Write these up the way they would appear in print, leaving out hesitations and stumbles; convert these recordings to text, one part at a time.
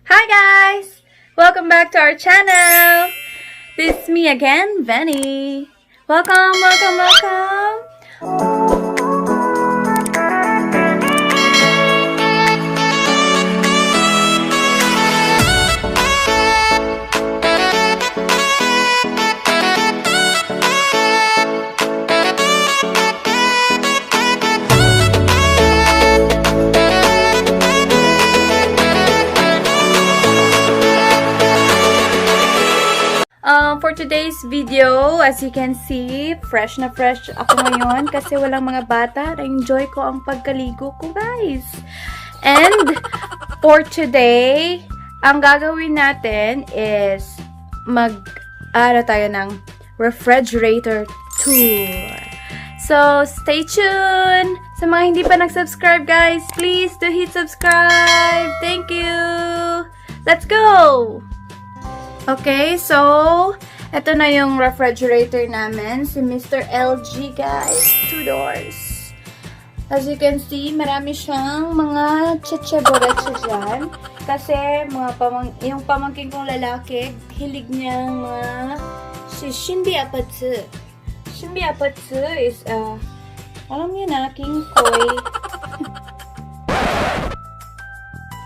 Hi guys! Welcome back to our channel! This is me again, Vannie. Welcome, welcome, welcome! For today's video, as you can see, fresh na fresh ako ngayon kasi walang mga bata. Na-enjoy ko ang pagkaligo ko, guys. And for today, ang gagawin natin is tayo ng refrigerator tour. So, stay tuned! Sa mga hindi pa nag-subscribe, guys, please do hit subscribe! Thank you! Let's go! Okay, so, ito na yung refrigerator namin. Si Mr. LG, guys. 2 doors. As you can see, marami siyang mga cheche-boreche dyan. Kasi, yung pamangkin kong lalaki, hilig niyang mga shimbi apatsu. Shimbi apatsu is, alam niyo na, king koi.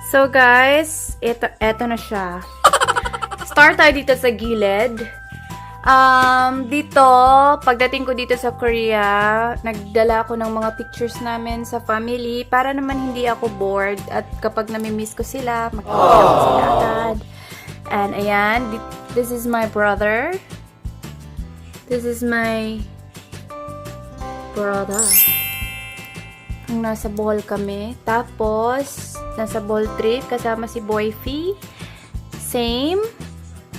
So, guys, ito na siya. Start tayo dito sa gilid. Dito, pagdating ko dito sa Korea, nagdala ako ng mga pictures namin sa family para naman hindi ako bored at kapag namimiss ko sila, makikita ko sila agad. And ayan, this is my brother. This is my brother. Nasa Bohol kami. Tapos, nasa Bohol trip kasama si Boyfie. Same.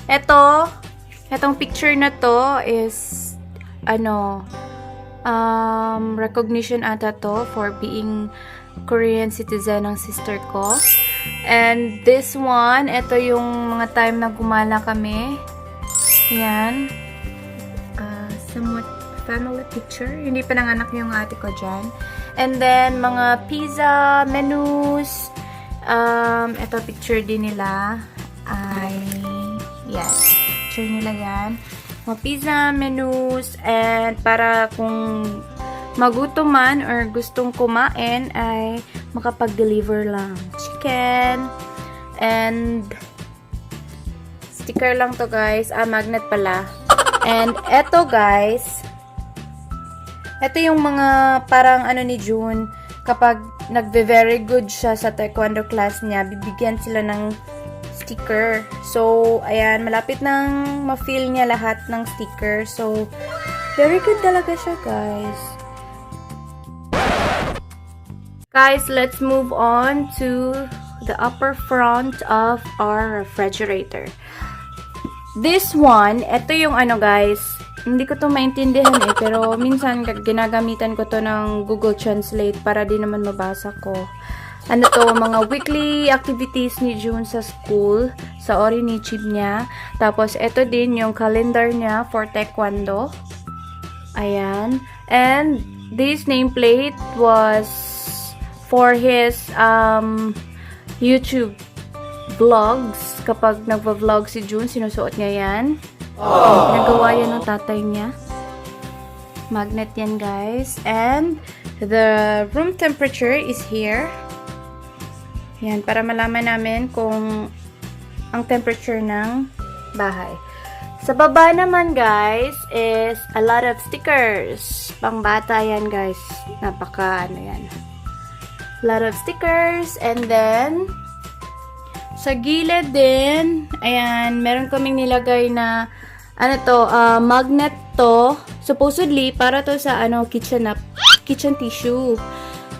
Etong picture na to is, recognition ata to for being Korean citizen ng sister ko. And this one, ito yung mga time na gumala kami. Yan. Somewhat family picture. Hindi pa nanganak yung ate ko dyan. And then, mga pizza, menus. Ito picture din nila. Yes. Picture nila yan. Mga pizza, menus, and para kung magutom man or gustong kumain ay makapag-deliver lang. Chicken, and sticker lang to, guys. Magnet pala. And eto, guys, eto yung mga parang ni June, kapag nagbe-very good siya sa taekwondo class niya, bibigyan sila ng sticker. So, ayan, malapit nang ma-fill niya lahat ng sticker. So, very good talaga siya, guys. Guys, let's move on to the upper front of our refrigerator. This one, ito yung guys, hindi ko to maintindihan pero minsan ginagamitan ko to ng Google Translate para di naman mabasa ko. Mga weekly activities ni June sa school, sa Orinichib niya. Tapos, ito din yung calendar niya for taekwondo. Ayan. And, this nameplate was for his YouTube vlogs. Kapag nagva-vlog si June, sinusuot niya yan. Nagawa yan ng tatay niya. Magnet yan, guys. And, the room temperature is here. Yan, para malaman namin kung ang temperature ng bahay. Sa baba naman, guys, is a lot of stickers. Pangbata yan, guys. Yan. A lot of stickers. And then, sa gilid din, ayan, meron kaming nilagay na, magnet to. Supposedly, para to sa, kitchen tissue.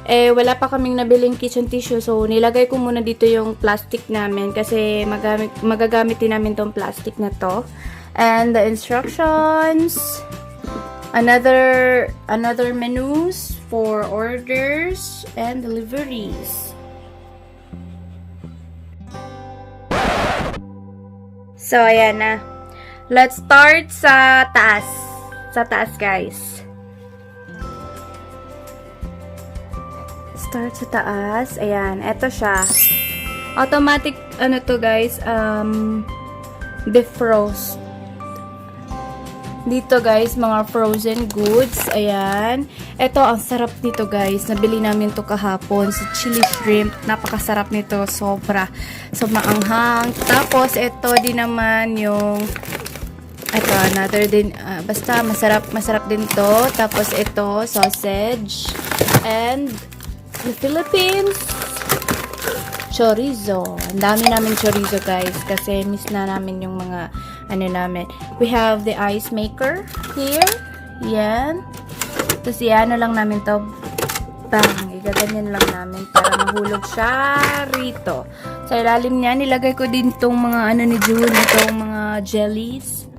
Wala pa kaming nabiling kitchen tissue. So, nilagay ko muna dito yung plastic namin kasi magagamit din namin tong plastic na to. And the instructions, another menus for orders and deliveries. So, ayan na. Let's start sa taas. Sa taas, guys. Start sa taas. Ayan, eto siya. Automatic, ano to guys, defrost. Dito guys, mga frozen goods. Ayan. Ito, ang sarap nito guys. Nabili namin to kahapon. Si chili shrimp. Napakasarap nito. Sobra. So, maanghang. Tapos, ito din naman yung ito, another din. Basta, masarap din to. Tapos, ito, sausage. And, the Philippines, chorizo. Ang dami namin chorizo guys. Kasi, miss na namin yung mga ano namin. We have the ice maker here. Yan. Tapos, ano lang namin to. Bang. Igaganyan lang namin para mahulog siya rito. Sa ilalim niya, nilagay ko din tong mga ano ni June. Itong mga jellies.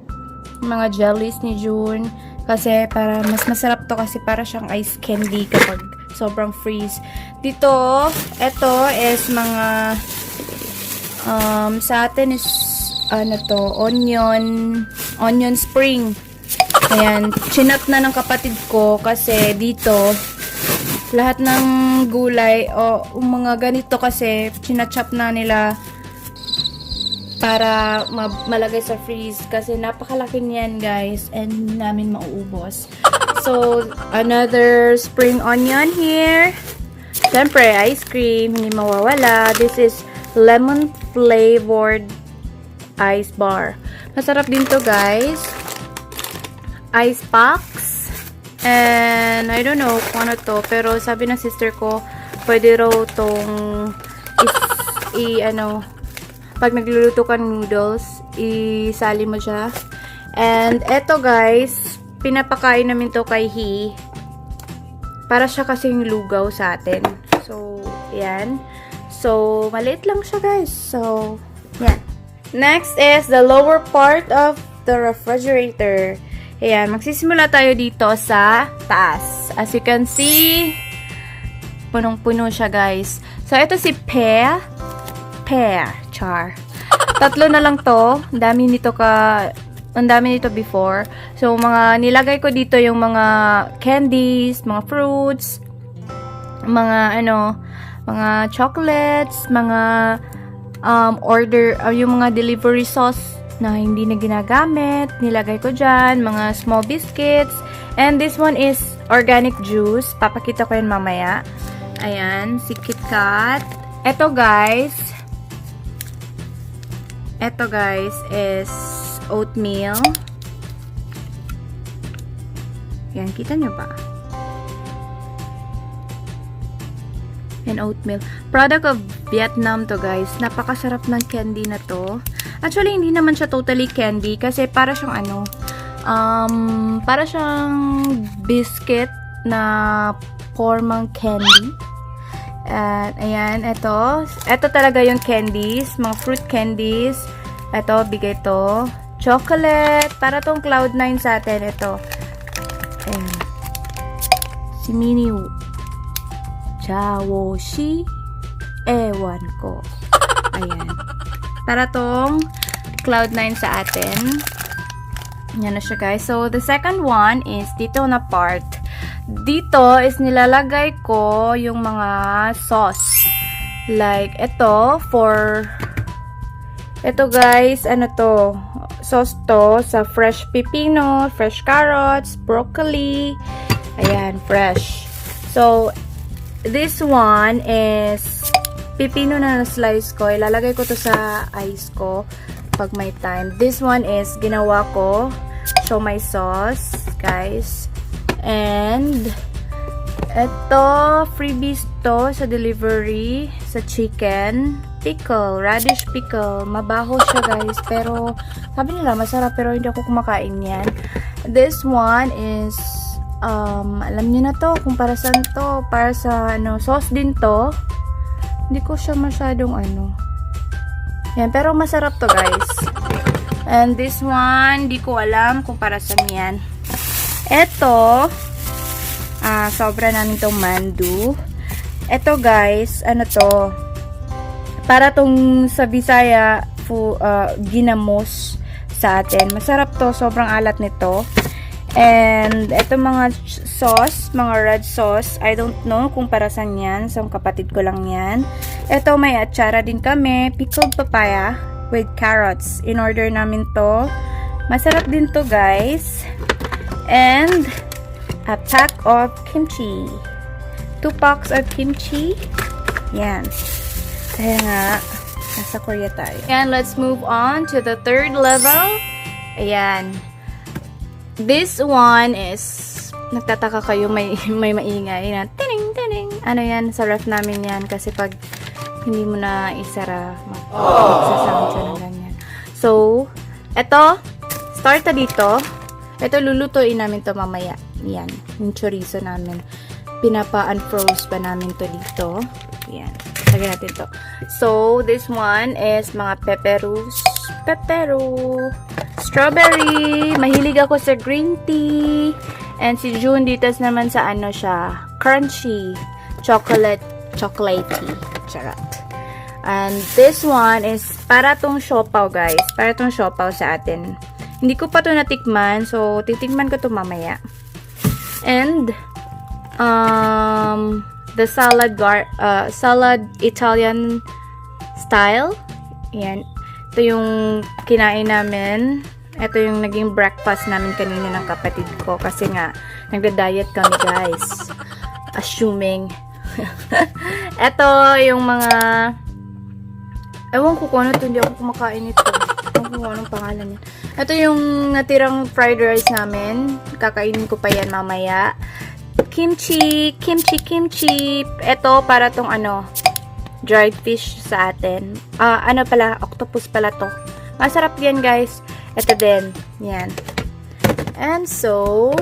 Mga jellies ni June. Kasi, para mas masarap to kasi para siyang ice candy kapag sobrang freeze. Dito, ito is mga sa atin is ano to, onion spring. Ayan, chinap na ng kapatid ko kasi dito lahat ng gulay o mga ganito kasi chinachop na nila para malagay sa freeze kasi napakalaki niyan guys and hindi namin mauubos. So, another spring onion here. Siyempre, ice cream, hindi mawawala. This is lemon flavored ice bar. Masarap din to guys. Ice packs. And I don't know kung ano to. Pero sabi ng sister ko, pwede raw tong pag nagluluto ka ng noodles, isali mo siya. And eto guys, pinapakain namin to kay He. Para siya kasing lugaw sa atin. So, yan. So, maliit lang siya guys. So, yan. Next is the lower part of the refrigerator. Ayan, magsisimula tayo dito sa taas. As you can see, punong-puno siya guys. So, ito si Pear. Char. Tatlo na lang to. Ang dami nito before. So, mga nilagay ko dito yung mga candies, mga fruits, mga mga chocolates, mga yung mga delivery sauce na hindi na ginagamit. Nilagay ko dyan. Mga small biscuits. And this one is organic juice. Papakita ko yun mamaya. Ayan, si KitKat. Ito guys is oatmeal. Yan, kita nyo ba? And oatmeal. Product of Vietnam to guys. Napakasarap ng candy na to. Actually, hindi naman siya totally candy kasi para siyang para siyang biscuit na formang candy. At, ayan, ito talaga yung candies, mga fruit candies. Ito, bigay to. Chocolate, para tong Cloud9 sa atin, ito. Ayan. Si Mini Chawo Shi, ewan ko. Ayan. Para tong Cloud9 sa atin. Yan na siya guys. So, the second one is dito na part. Dito is nilalagay ko yung mga sauce. Like, ito guys, ano to? Sauce to sa fresh pepino, fresh carrots, broccoli. Ayan, fresh. So, this one is pepino na slice ko. Ilalagay ko to sa ice ko pag may time. This one is ginawa ko siomai sauce, guys. And, ito, freebies to sa delivery, sa chicken. Pickle, radish pickle. Mabaho siya, guys. Pero, sabi nila, masarap. Pero, hindi ako kumakain yan. This one is, alam niyo na to, kung para saan to. Para sa, sauce din to. Hindi ko siya masyadong, Yan, pero masarap to, guys. And this one, di ko alam kung para saan yan. Eto, sobra namin tong mandu. Eto guys, to? Para tong sa Bisaya, ginamos sa atin. Masarap to, sobrang alat nito. And ito mga sauce, mga red sauce. I don't know kung para saan yan. So, kapatid ko lang yan. Ito may atsara din kami. Pickled papaya with carrots. In order namin to. Masarap din to guys. And a pack of kimchi. 2 packs of kimchi. Yan. Kaya nga, nasa Korea tayo. And let's move on to the third level. Ayan. This one is, nagtataka kayo, may maingay na, tining, tining. Ano yan, sa ref namin yan. Kasi pag hindi mo na isara, magsasound siya ng ganyan. So, eto, start na dito. Ito, lulutuin namin to mamaya. Yan, yung chorizo namin. Pinapa-unfroze pa namin to dito. Yan, lagyan natin to. So, this one is mga pepero, strawberry. Mahilig ako sa green tea. And si June dito naman sa ano siya, crunchy, chocolatey. Charot. And this one is para tong siopaw guys. Para tong siopaw sa atin. Hindi ko pa to natikman. So, titikman ko to mamaya. And, the salad Italian style. Yan. Ito yung kinain namin. Ito yung naging breakfast namin kanina ng kapatid ko. Kasi nga, nagda-diet kami guys. Assuming. Ito yung mga... Ewan ko kung ano ito. Hindi ako kumakain ito. Ewan ko kung anong pangalan niya. Ito yung natirang fried rice namin. Kakainin ko pa yan mamaya. Kimchi. Ito para tong ano... dried fish sa atin. Ano pala, octopus pala to. Masarap yan, guys. Ito din. Yan. And so,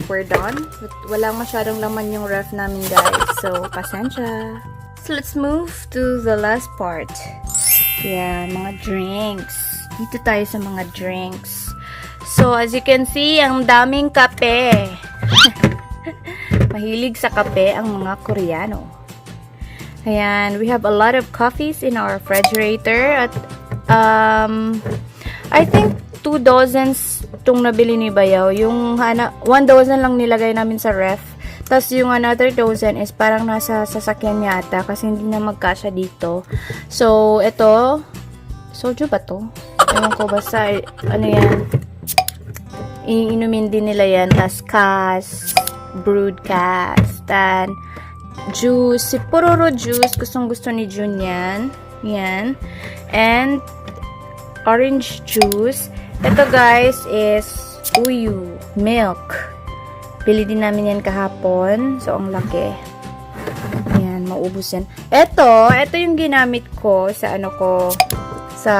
we're done. Walang masyadong laman yung ref namin, guys. So, pasensya. So, let's move to the last part. Yan, mga drinks. Dito tayo sa mga drinks. So, as you can see, ang daming kape. Mahilig sa kape ang mga Koreano. Ayan, we have a lot of coffees in our refrigerator. At, I think 2 dozens itong nabili ni Bayaw. Yung 1 dozen lang nilagay namin sa ref. Tapos yung another dozen is parang nasa sasakyan niya ata kasi hindi na magkasya dito. So, ito, soju ba to? Ewan ko, basta, ano yan, iinumin din nila yan. Tapos cas, brewed cas, then juice, si Pororo juice, gustong-gusto ni Jun yan. Yan. And orange juice. Ito guys is uyu, milk. Bili din namin yan kahapon. So, ang laki. Yan, maubos yan. Ito yung ginamit ko sa ano ko, sa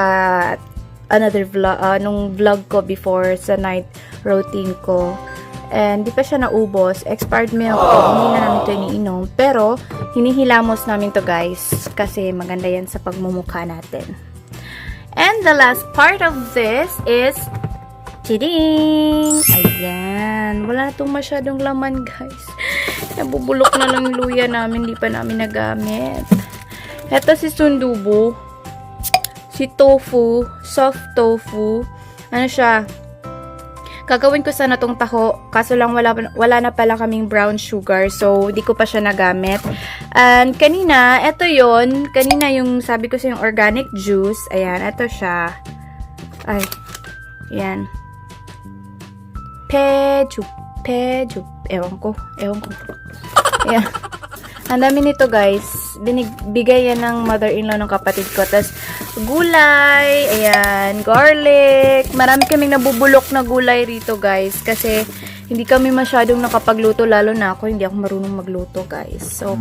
another vlog, nung vlog ko before sa night routine ko. And di pa siya naubos. Expired milk ko. Hindi na namin ito iniinom. Pero, hinihilamos namin to guys. Kasi maganda yan sa pagmumukha natin. And the last part of this is chiding! Ayan. Wala itong masyadong laman guys. Nabubulok na lang yung luya namin. Di pa namin nagamit. Ito si sundubu. Si tofu. Soft tofu. Ano siya? Gagawin ko sana tong taho, kaso lang wala na pala kaming brown sugar, so di ko pa siya nagamit. And kanina, ito yon, kanina yung sabi ko sa yung organic juice, ayan, ito siya. Ay, ayan. Pejup, ewan ko. Ayan. Ang dami nito guys. Bigay yan ng mother-in-law ng kapatid ko. Tapos, gulay, ayan, garlic. Marami kaming nabubulok na gulay rito guys. Kasi, hindi kami masyadong nakapagluto. Lalo na ako, hindi ako marunong magluto guys. So,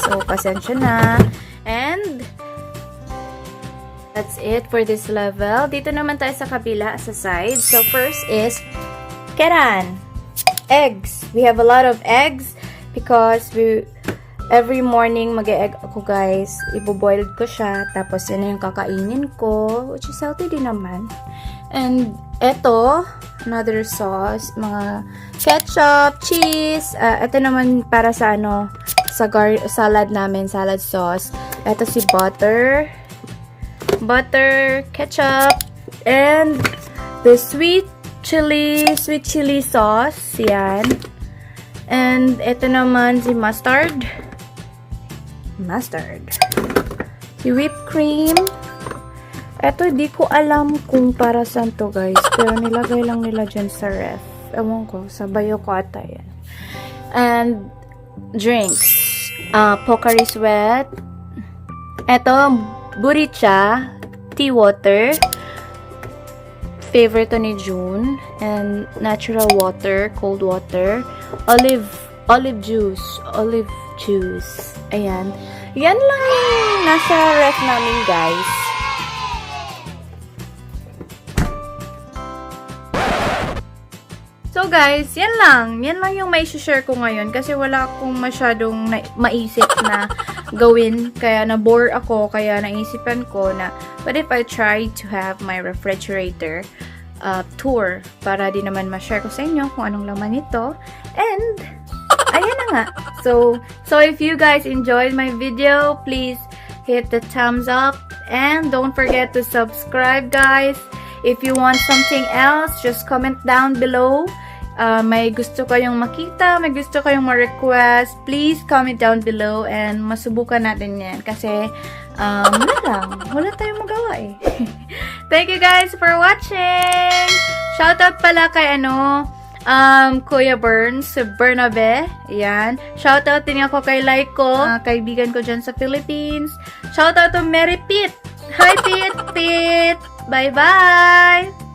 So, pasensya na. And, that's it for this level. Dito naman tayo sa kabila, sa side. So, first is, keran. Eggs. We have a lot of eggs because every morning mag-e-egg ako guys. Ibo-boil ko siya. Tapos yun na yung kakainin ko. Which is healthy din naman. And eto, another sauce. Mga ketchup, cheese. Ito naman para sa ano, sa salad namin, salad sauce. Eto si butter. Butter, ketchup. And the sweet chili sauce. Yan. And ito naman si mustard. Si whipped cream. Ito, di ko alam kung para saan to, guys. Pero nilagay lang nila dyan sa ref. Ewan ko, sa bayo ko ata yan. And drinks. Pocari Sweat. Ito, Buricha. Tea water. Favorite to ni June. And natural water. Cold water. Olive juice. Ayan. Yan lang yung nasa ref namin, guys. So guys, yan lang. Yan lang yung may share ko ngayon kasi wala akong masyadong maisip na gawin. Kaya na-bore ako. Kaya naisipan ko na what if I try to have my refrigerator tour para di naman ma-share ko sa inyo kung anong laman nito. And ayan na nga. So if you guys enjoyed my video, please hit the thumbs up and don't forget to subscribe, guys. If you want something else, just comment down below. May gusto kayong makita, may gusto kayong ma-request, please comment down below and masubukan natin yan. Kasi, wala tayong magawa eh. Thank you guys for watching! Shoutout pala kay Kuya Burns, Bernabe. Ayan. Shoutout din ako kay Laiko, kaibigan ko dyan sa Philippines. Shoutout to Mary Pete! Hi Pete! Bye-bye!